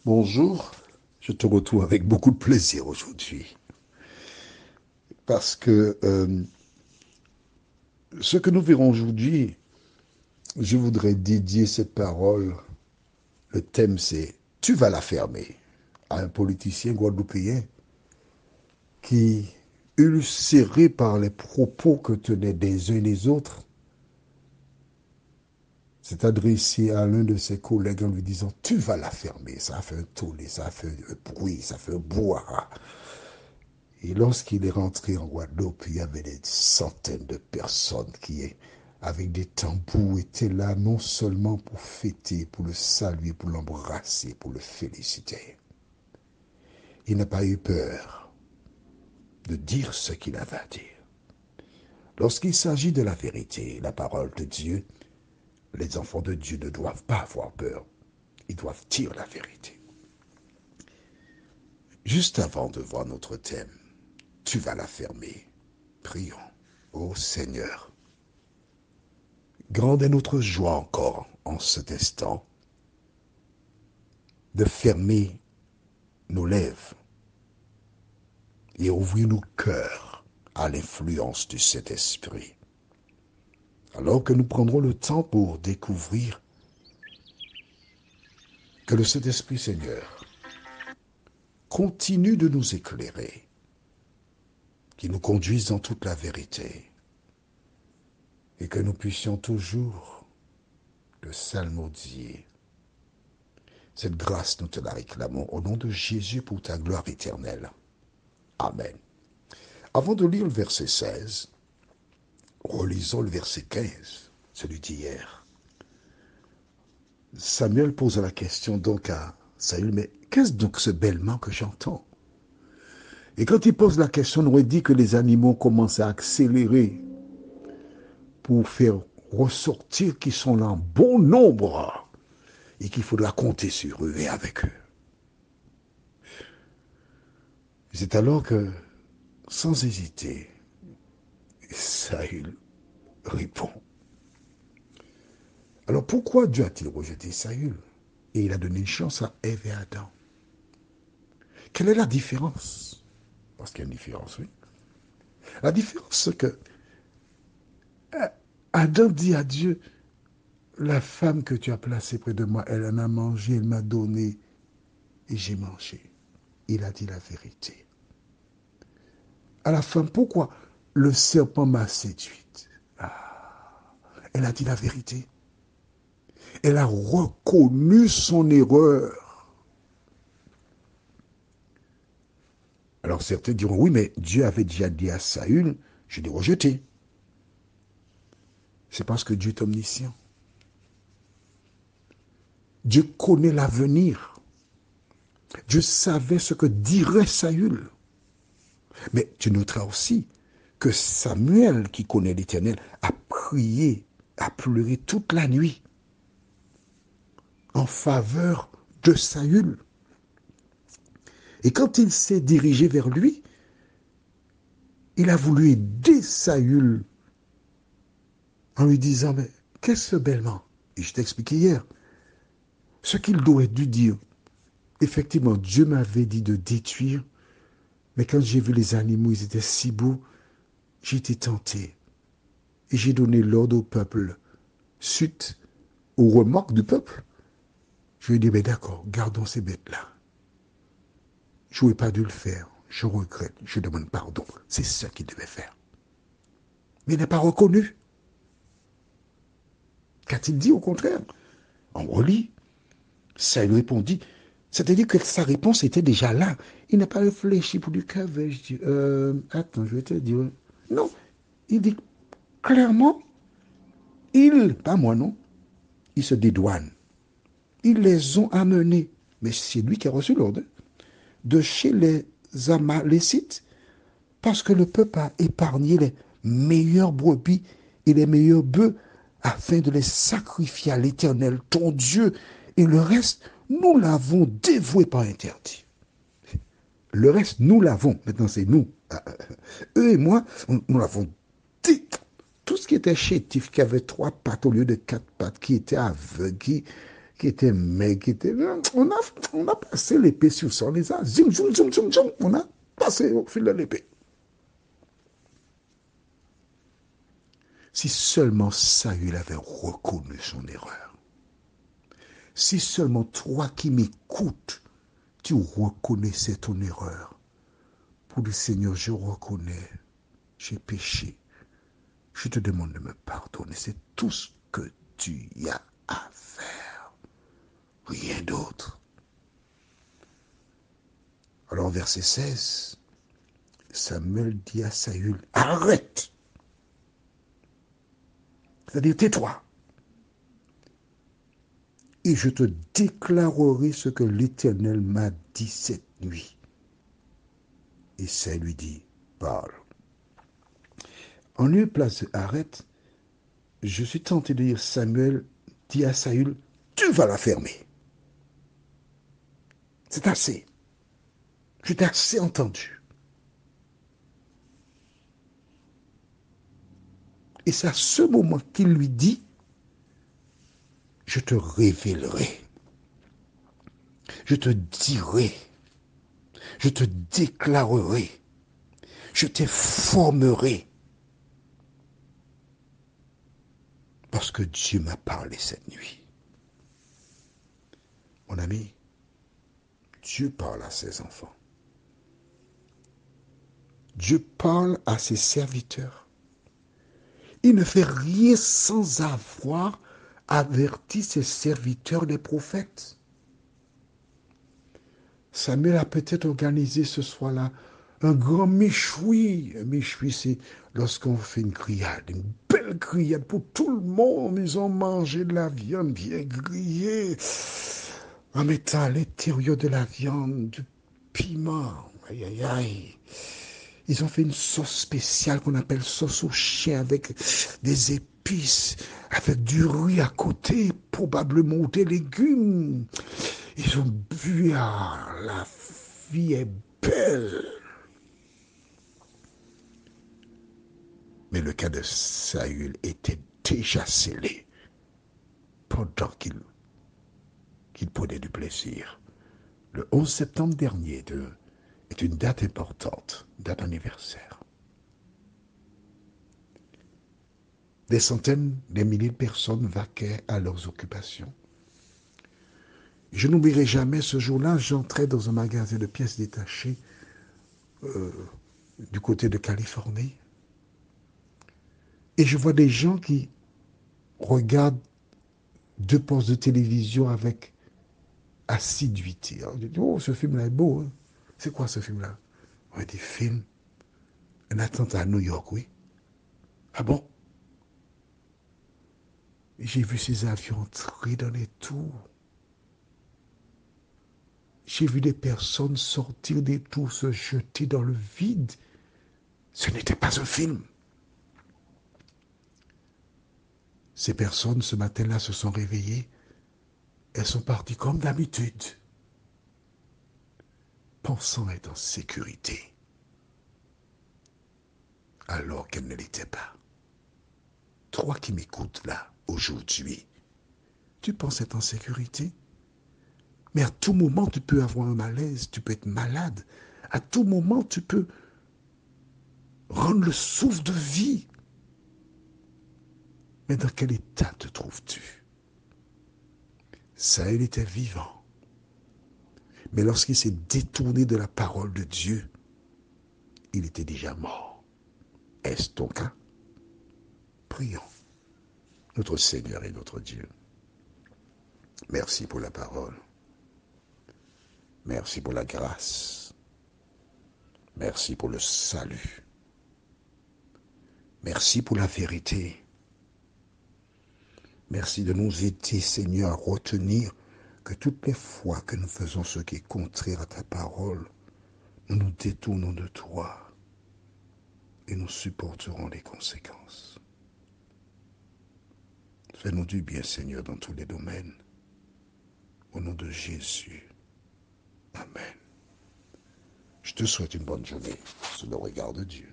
Bonjour, je te retrouve avec beaucoup de plaisir aujourd'hui parce que ce que nous verrons aujourd'hui, je voudrais dédier cette parole. Le thème c'est Tu vas la fermer à un politicien guadeloupéen qui, ulcéré par les propos que tenaient des uns et des autres, s'est adressé à l'un de ses collègues en lui disant Tu vas la fermer, ça a fait un tollé, ça a fait un bruit, ça a fait un brouhaha. Et lorsqu'il est rentré en Guadeloupe, il y avait des centaines de personnes qui, avec des tambours, étaient là non seulement pour fêter, pour le saluer, pour l'embrasser, pour le féliciter. Il n'a pas eu peur de dire ce qu'il avait à dire. Lorsqu'il s'agit de la vérité, la parole de Dieu, les enfants de Dieu ne doivent pas avoir peur. Ils doivent dire la vérité. Juste avant de voir notre thème, tu vas la fermer. Prions. Ô Seigneur, grande est notre joie encore en cet instant de fermer nos lèvres et ouvrir nos cœurs à l'influence du Saint-Esprit. Alors que nous prendrons le temps pour découvrir que le Saint-Esprit Seigneur continue de nous éclairer, qu'il nous conduise dans toute la vérité et que nous puissions toujours le psalmodier. Cette grâce, nous te la réclamons au nom de Jésus pour ta gloire éternelle. Amen. Avant de lire le verset 16, relisons le verset 15, celui d'hier. Samuel pose la question donc à Saül, mais qu'est-ce donc ce bêlement que j'entends? Et quand il pose la question, on aurait dit que les animaux commencent à accélérer pour faire ressortir qu'ils sont là en bon nombre et qu'il faudra compter sur eux et avec eux. C'est alors que, sans hésiter, Saül répond. Alors pourquoi Dieu a-t-il rejeté Saül? Et il a donné une chance à Ève et à Adam. Quelle est la différence? Parce qu'il y a une différence, oui. La différence, c'est que Adam dit à Dieu, la femme que tu as placée près de moi, elle en a mangé, elle m'a donné et j'ai mangé. Il a dit la vérité. À la femme, pourquoi le serpent m'a séduite? Elle a dit la vérité. Elle a reconnu son erreur. Alors certains diront, oui, mais Dieu avait déjà dit à Saül, je l'ai rejeté. C'est parce que Dieu est omniscient. Dieu connaît l'avenir. Dieu savait ce que dirait Saül. Mais tu noteras aussi que Samuel, qui connaît l'Éternel, a prié, a pleuré toute la nuit en faveur de Saül. Et quand il s'est dirigé vers lui, il a voulu aider Saül en lui disant, mais qu'est-ce ce bêlement? Et je t'ai expliqué hier ce qu'il aurait dû dire. Effectivement, Dieu m'avait dit de détruire, mais quand j'ai vu les animaux, ils étaient si beaux, j'ai été tenté. Et j'ai donné l'ordre au peuple, suite aux remarques du peuple. Je lui ai dit, mais d'accord, gardons ces bêtes-là. Je n'aurais pas dû le faire. Je regrette, je demande pardon. C'est ça qu'il devait faire. Mais il n'a pas reconnu. Qu'a-t-il dit au contraire? On relit. Ça lui répondit. C'est-à-dire que sa réponse était déjà là. Il n'a pas réfléchi pour du qu'avais-je dit. Attends, je vais te dire. Non, il dit clairement, pas moi non, il se dédouane. Ils les ont amenés, mais c'est lui qui a reçu l'ordre, de chez les Amalécites, parce que le peuple a épargné les meilleures brebis et les meilleurs bœufs afin de les sacrifier à l'Éternel, ton Dieu, et le reste, nous l'avons dévoué par interdit. Le reste, nous l'avons. Maintenant, c'est nous. Eux et moi, nous l'avons dit. Tout ce qui était chétif, qui avait 3 pattes au lieu de 4 pattes, qui était aveugle, qui était maigre, qui était... On a passé l'épée sur son visage. Zim, zoom, zoom, zoom, zoom. On a passé au fil de l'épée. Si seulement Saül avait reconnu son erreur. Si seulement toi qui m'écoutes, tu reconnaissais ton erreur. Pour le Seigneur, je reconnais, j'ai péché. Je te demande de me pardonner. C'est tout ce que tu y as à faire. Rien d'autre. Alors, verset 16, Samuel dit à Saül, arrête. C'est-à-dire, tais-toi. Et je te déclarerai ce que l'Éternel m'a dit cette nuit. Et Saül lui dit, parle. En lieu de place de arrête, je suis tenté de dire Samuel dit à Saül, tu vas la fermer. C'est assez. Je t'ai assez entendu. Et c'est à ce moment qu'il lui dit, je te révélerai, je te dirai, je te déclarerai, je t'informerai. Parce que Dieu m'a parlé cette nuit. Mon ami, Dieu parle à ses enfants. Dieu parle à ses serviteurs. Il ne fait rien sans avoir averti ses serviteurs, les prophètes. Samuel a peut-être organisé ce soir-là un grand méchoui. Un méchoui, c'est lorsqu'on fait une grillade, une belle grillade pour tout le monde. Ils ont mangé de la viande bien grillée, en mettant à l'intérieur de la viande du piment. Aïe, aïe, aïe. Ils ont fait une sauce spéciale qu'on appelle sauce au chien avec des épices, avec du riz à côté, probablement des légumes. Ils ont bu, la vie est belle. Mais le cas de Saül était déjà scellé pendant qu'il prenait du plaisir. Le 11 septembre dernier est une date importante, date anniversaire. Des centaines, des milliers de personnes vaquaient à leurs occupations. Je n'oublierai jamais ce jour-là, j'entrais dans un magasin de pièces détachées du côté de Californie. Et je vois des gens qui regardent deux postes de télévision avec assiduité. Alors, je dis, oh, ce film-là est beau. Hein? C'est quoi ce film-là? On dit, film, un attentat à New York, oui. Ah bon? J'ai vu ces avions entrer dans les tours. J'ai vu des personnes sortir des tours, se jeter dans le vide. Ce n'était pas un film. Ces personnes, ce matin-là, se sont réveillées. Elles sont parties comme d'habitude, pensant être en sécurité, alors qu'elles ne l'étaient pas. Toi qui m'écoutes là, aujourd'hui, tu penses être en sécurité? Mais à tout moment, tu peux avoir un malaise, tu peux être malade. À tout moment, tu peux rendre le souffle de vie. Mais dans quel état te trouves-tu? Saül était vivant. Mais lorsqu'il s'est détourné de la parole de Dieu, il était déjà mort. Est-ce ton cas? Prions. Notre Seigneur et notre Dieu, merci pour la parole. Merci pour la grâce. Merci pour le salut. Merci pour la vérité. Merci de nous aider, Seigneur, à retenir que toutes les fois que nous faisons ce qui est contraire à ta parole, nous nous détournons de toi et nous supporterons les conséquences. Fais-nous du bien, Seigneur, dans tous les domaines. Au nom de Jésus. Amen. Je te souhaite une bonne journée sous le regard de Dieu.